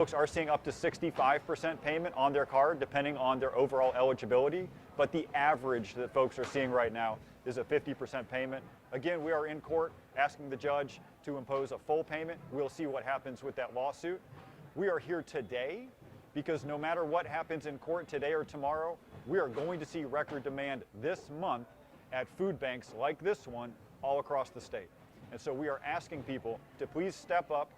Folks are seeing up to 65% payment on their card, depending on their overall eligibility, but the average that folks are seeing right now is a 50% payment. Again, we are in court asking the judge to impose a full payment. We'll see what happens with that lawsuit. We are here today because no matter what happens in court today or tomorrow, we are going to see record demand this month at food banks like this one all across the state. And so we are asking people to please step up,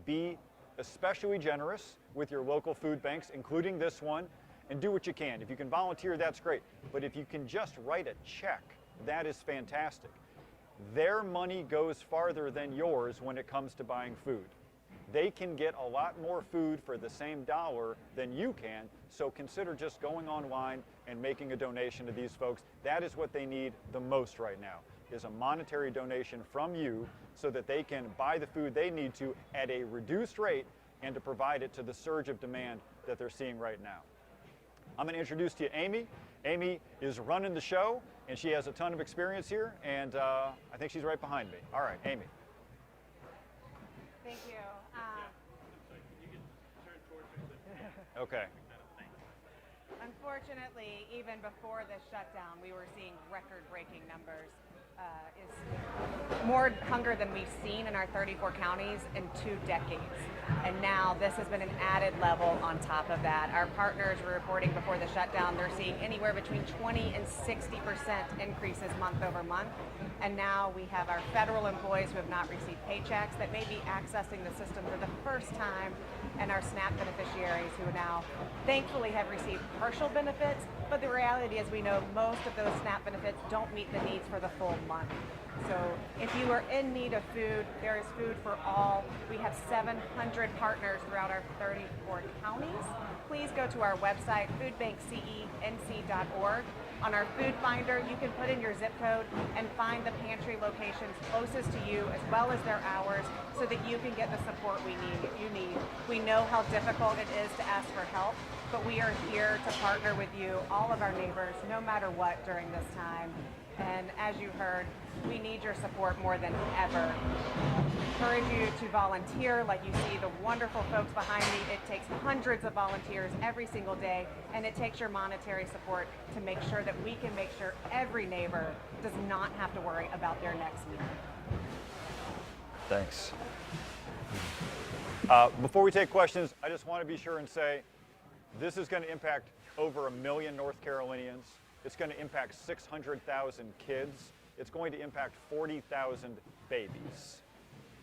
be especially generous with your local food banks, including this one, and do what you can. If you can volunteer, that's great. But if you can just write a check, that is fantastic. Their money goes farther than yours when it comes to buying food. They can get a lot more food for the same dollar than you can, so consider just going online and making a donation to these folks. That is what they need the most right now, is a monetary donation from you so that they can buy the food they need to at a reduced rate and to provide it to the surge of demand that they're seeing right now. I'm going to introduce to you Amy. Amy is running the show, and she has a ton of experience here, and I think she's right behind me. All right, Amy. Thank you. Okay. Unfortunately, even before the shutdown, we were seeing record-breaking numbers. Is more hunger than we've seen in our 34 counties in 2 decades. And now this has been an added level on top of that. Our partners were reporting before the shutdown, they're seeing anywhere between 20 and 60% increases month over month. And now we have our federal employees who have not received paychecks that may be accessing the system for the first time, and our SNAP beneficiaries who now thankfully have received partial benefits, but the reality is we know most of those SNAP benefits don't meet the needs for the full month. So if you are in need of food, there is food for all. We have 700 partners throughout our 34 counties. Please go to our website, foodbankcenc.org. On our food finder, you can put in your zip code and find the pantry locations closest to you, as well as their hours, so that you can get the support you need. We know how difficult it is to ask for help, but we are here to partner with you, all of our neighbors, no matter what during this time. And as you heard, we need your support more than ever. Encourage you to volunteer. Like you see the wonderful folks behind me, it takes hundreds of volunteers every single day, and it takes your monetary support to make sure that we can make sure every neighbor does not have to worry about their next meal. Thanks. Before we take questions, I just want to be sure and say this is going to impact over 1 million North Carolinians. It's going to impact 600,000 kids. It's going to impact 40,000 babies.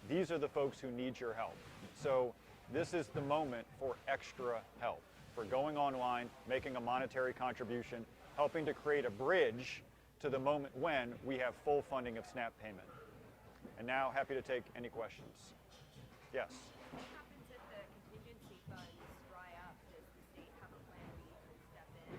These are the folks who need your help. So this is the moment for extra help, for going online, making a monetary contribution, helping to create a bridge to the moment when we have full funding of SNAP payment. And now, happy to take any questions. Yes? What happens if the contingency funds dry up? Does the state have a plan B to step in?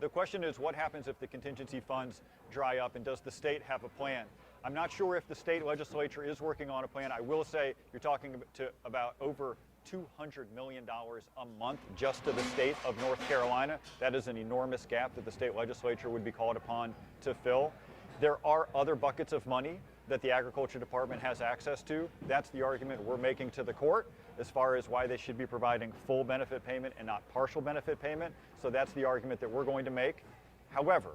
The question is, what happens if the contingency funds dry up, and does the state have a plan? I'm not sure if the state legislature is working on a plan. I will say you're talking about over $200 million a month just to the state of North Carolina. That is an enormous gap that the state legislature would be called upon to fill. There are other buckets of money that the Agriculture Department has access to. That's the argument we're making to the court as far as why they should be providing full benefit payment and not partial benefit payment. So that's the argument that we're going to make. However,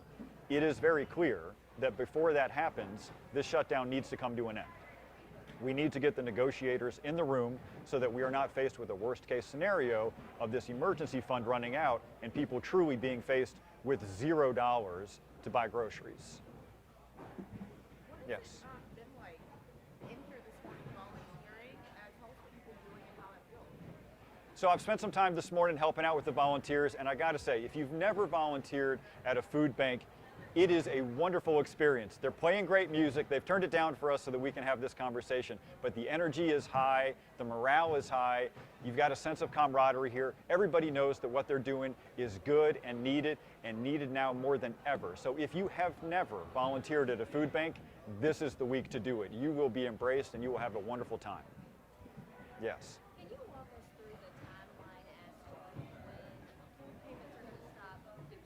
it is very clear that before that happens, this shutdown needs to come to an end. We need to get the negotiators in the room so that we are not faced with a worst case scenario of this emergency fund running out and people truly being faced with $0 to buy groceries. Yes. Been like in here this morning volunteering as helping people doing it how it feels. So I've spent some time this morning helping out with the volunteers, and I got to say, if you've never volunteered at a food bank, it is a wonderful experience. They're playing great music. They've turned it down for us so that we can have this conversation. But the energy is high. The morale is high. You've got a sense of camaraderie here. Everybody knows that what they're doing is good and needed now more than ever. So if you have never volunteered at a food bank, this is the week to do it. You will be embraced and you will have a wonderful time. Yes. Can you walk us through the timeline as to when food payments are going to stop, 50%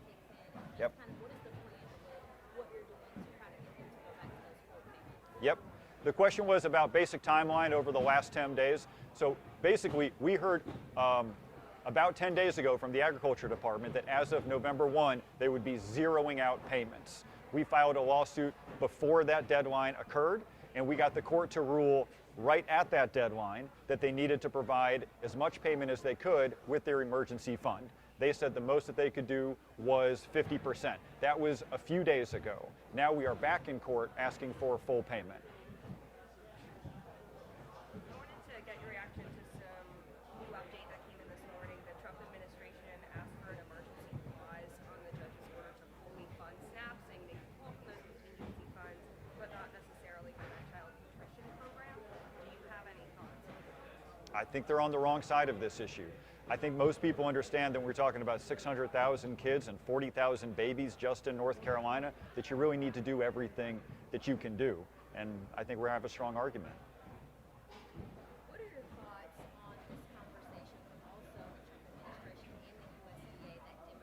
kicks in? Yep. Kind of what is the plan with what you're doing to try to get them to go back to those full payments? Yep. The question was about basic timeline over the last 10 days. So basically, we heard about 10 days ago from the Agriculture Department that as of November 1, they would be zeroing out payments. We filed a lawsuit before that deadline occurred, and we got the court to rule right at that deadline that they needed to provide as much payment as they could with their emergency fund. They said the most that they could do was 50%. That was a few days ago. Now we are back in court asking for full payment. I wanted to get your reaction to some new update that came in this morning. The Trump administration asked for an emergency clause on the judge's order to fully fund SNAP, saying they can pull from those contingency funds, but not necessarily for their child nutrition program. Do you have any thoughts? I think they're on the wrong side of this issue. I think most people understand that we're talking about 600,000 kids and 40,000 babies just in North Carolina, that you really need to do everything that you can do. And I think we're going to have a strong argument. What are your thoughts on this conversation, but also the Trump administration and the USDA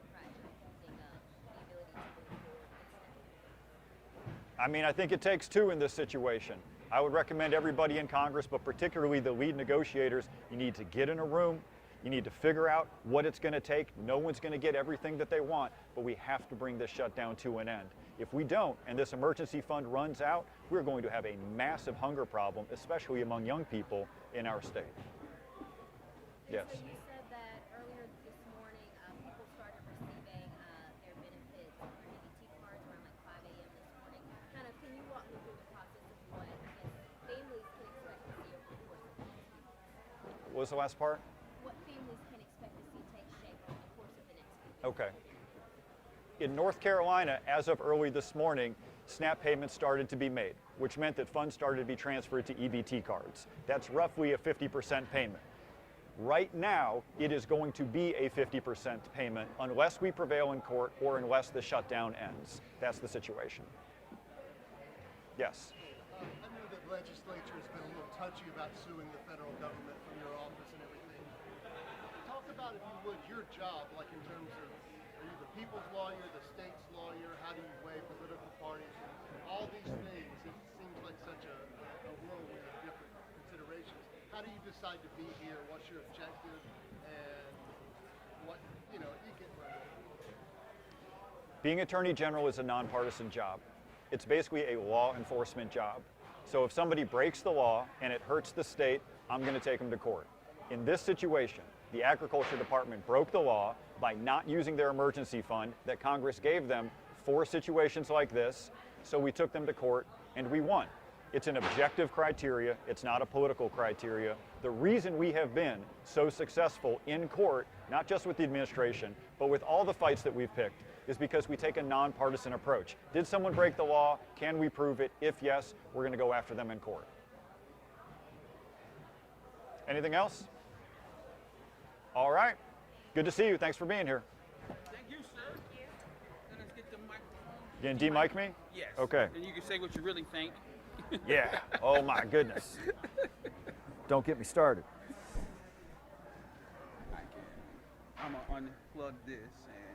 that Democrats are using the ability to move forward with SNAP? I mean, I think it takes two in this situation. I would recommend everybody in Congress, but particularly the lead negotiators, you need to get in a room. You need to figure out what it's going to take. No one's going to get everything that they want, but we have to bring this shutdown to an end. If we don't, and this emergency fund runs out, we're going to have a massive hunger problem, especially among young people in our state. Yes. So you said that earlier this morning, people started receiving their benefits or EBT cards around like 5 a.m. this morning. Kind of, can you walk me through the process of what I guess families can expect to see over the course of the next few weeks? What was the last part? What families can expect to see take shape over the course of the next few weeks? Okay. In North Carolina, as of early this morning, SNAP payments started to be made, which meant that funds started to be transferred to EBT cards. That's roughly a 50% payment. Right now, it is going to be a 50% payment unless we prevail in court or unless the shutdown ends. That's the situation. Yes. I know that legislature has been a little touchy about suing the federal government from your office and everything. Talk about, if you would, your job, like in terms of, are you the people's lawyer, the state's lawyer? How do you weigh political parties? All these things, it seems like such a whirlwind of different considerations. How do you decide to be here? What's your objective? And what, you get right. Being Attorney General is a nonpartisan job. It's basically a law enforcement job. So if somebody breaks the law and it hurts the state, I'm going to take them to court. In this situation, the Agriculture Department broke the law by not using their emergency fund that Congress gave them for situations like this. So we took them to court and we won. It's an objective criteria. It's not a political criteria. The reason we have been so successful in court, not just with the administration, but with all the fights that we've picked, is because we take a nonpartisan approach. Did someone break the law? Can we prove it? If yes, we're going to go after them in court. Anything else? All right. Good to see you. Thanks for being here. Thank you, sir. Thank you. Then let's get the microphone. You can de-mic me? Yes. Okay. And you can say what you really think. Yeah. Oh my goodness. Don't get me started. I can. I'm gonna unplug this and